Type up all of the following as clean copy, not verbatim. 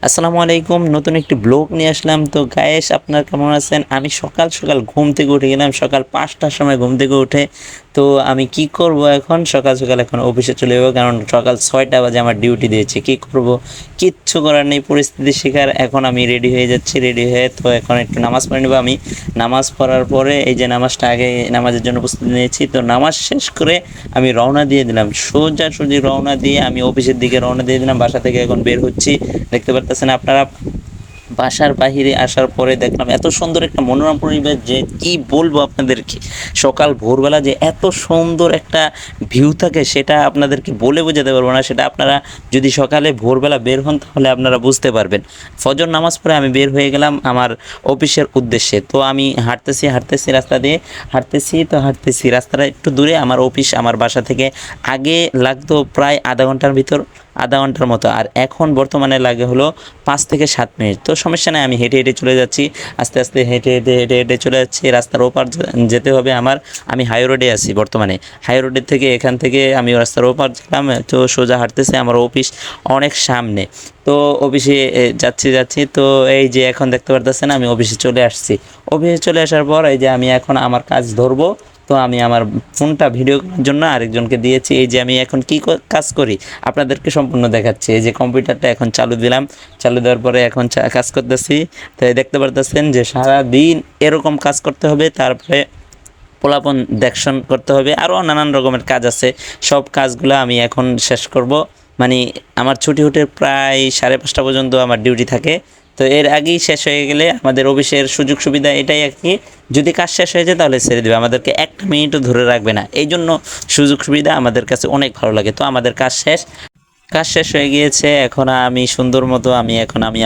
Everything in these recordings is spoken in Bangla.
আসসালামু আলাইকুম, নতুন একটি ব্লগ নিয়ে আসলাম। তো গায়েস, আপনার কেমন আছেন? আমি সকাল সকাল ঘুম থেকে উঠে গেলাম, সকাল 5টার সময় ঘুম থেকে উঠে। তো আমি কি করব এখন? সকাল সকাল এখন অফিসে চলে যাবো, কারণ সকাল 6টা বাজে আমার ডিউটি দিয়েছে। কি করব? কিচ্ছু করার নেই, পরিস্থিতি শিকার। এখন আমি রেডি হয়ে যাচ্ছি, রেডি হয়ে তো এখন একটু নামাজ পড়ে নেবো। আমি নামাজ পড়ার পরে এই যে নামাজটা আগে নামাজের জন্য প্রস্তুতি নিয়েছি, তো নামাজ শেষ করে আমি রওনা দিয়ে দিলাম, সোজাসুজি রওনা দিয়ে আমি অফিসের দিকে রওনা দিয়ে দিলাম। বাসা থেকে এখন বের হচ্ছি, দেখতে পারতেছেন আপনারা। বাসার বাহিরে আসার পরে দেখলাম এত সুন্দর একটা মনোরম পরিবেশ, যে কি বলবো আপনাদেরকে। সকাল ভোরবেলা যে এত সুন্দর একটা ভিউ থাকে, সেটা আপনাদেরকে বলে বোঝাতে পারবো না। সেটা আপনারা যদি সকালে ভোরবেলা বের হন, তাহলে আপনারা বুঝতে পারবেন। ফজর নামাজ পড়ে আমি বের হয়ে গেলাম আমার অফিসের উদ্দেশ্যে। তো আমি হাঁটতেছি রাস্তা দিয়ে, হাঁটতেছি রাস্তাটা একটু দূরে। আমার অফিস আমার বাসা থেকে আগে লাগতো প্রায় আধা ঘন্টার মতো, আর এখন বর্তমানে লাগে হলো 5 থেকে 7 মিনিট। তো সমস্যা নাই, আমি হেঁটে হেঁটে চলে যাচ্ছি। আস্তে আস্তে হেঁটে চলে যাচ্ছি। রাস্তার ওপার যেতে হবে আমার। আমি হাই রোডে আছি বর্তমানে। হাই রোডের থেকে এখান থেকে আমি রাস্তার ওপার যেলাম, তো সোজা হাঁটতেছি। আমার অফিস অনেক সামনে। তো অফিসে যাচ্ছি। তো এই যে এখন দেখতে পারতেছেন আমি অফিসে চলে আসছি। অফিসে চলে আসার পর এই যে আমি এখন আমার কাজ ধরবো। তো আমি আমার ফোনটা ভিডিও করার জন্য আরেকজনকে দিয়েছি। এই যে আমি এখন কি কাজ করি আপনাদেরকে সম্পূর্ণ দেখাচ্ছি। এই যে কম্পিউটারটা এখন চালু দিলাম, চালু দেওয়ার পরে এখন কাজ করতেছি। তো দেখতে পারতেছেন যে সারা দিন এরকম কাজ করতে হবে, তারপরে পোলাপন দেখশন করতে হবে, আরও নানান রকমের কাজ আছে। সব কাজগুলো আমি এখন শেষ করব। মানে আমার ছুটি উঠে প্রায় 5:30 পর্যন্ত আমার ডিউটি থাকে। তো এর আগেই শেষ হয়ে গেলে আমাদের অফিসের সুযোগ সুবিধা এটাই আর কি, যদি কাজ শেষ হয়ে যায় তাহলে ছেড়ে দেবে, আমাদেরকে একটা মিনিটও ধরে রাখবে না। এই জন্য সুযোগ সুবিধা আমাদের কাছে অনেক ভালো লাগে। তো আমাদের কাজ শেষ হয়ে গিয়েছে। এখন আমি সুন্দর মতো আমি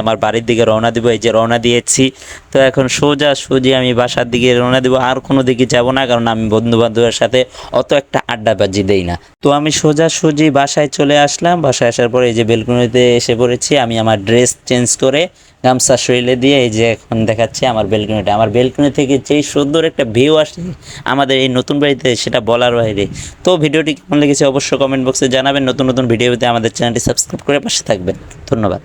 আমার বাড়ির দিকে রওনা দিব। এই যে রওনা দিয়েছি। তো এখন সোজাসুজি আমি বাসার দিকে রওনা দিব, আর কোনো দিকে যাব না, কারণ আমি বন্ধু বান্ধবের সাথে অত একটা আড্ডাবাজি দেই না। তো আমি সোজাসুজি বাসায় চলে আসলাম। বাসায় আসার পরে এই যে বেলকনিতে এসে পড়েছি। আমি আমার ড্রেস চেঞ্জ করে গামছা শরীরে দিয়ে এই যে এখন দেখাচ্ছি আমার বেলকনিটা। আমার বেলকনি থেকে যেই সুন্দর একটা ভিউ আসে আমাদের এই নতুন বাড়িতে, সেটা বলার বাইরে। তো ভিডিওটি কেমন লেগেছে অবশ্যই কমেন্ট বক্সে জানাবেন। নতুন নতুন ভিডিও পেতে আমাদের চ্যানেলটি সাবস্ক্রাইব করে পাশে থাকবেন। ধন্যবাদ।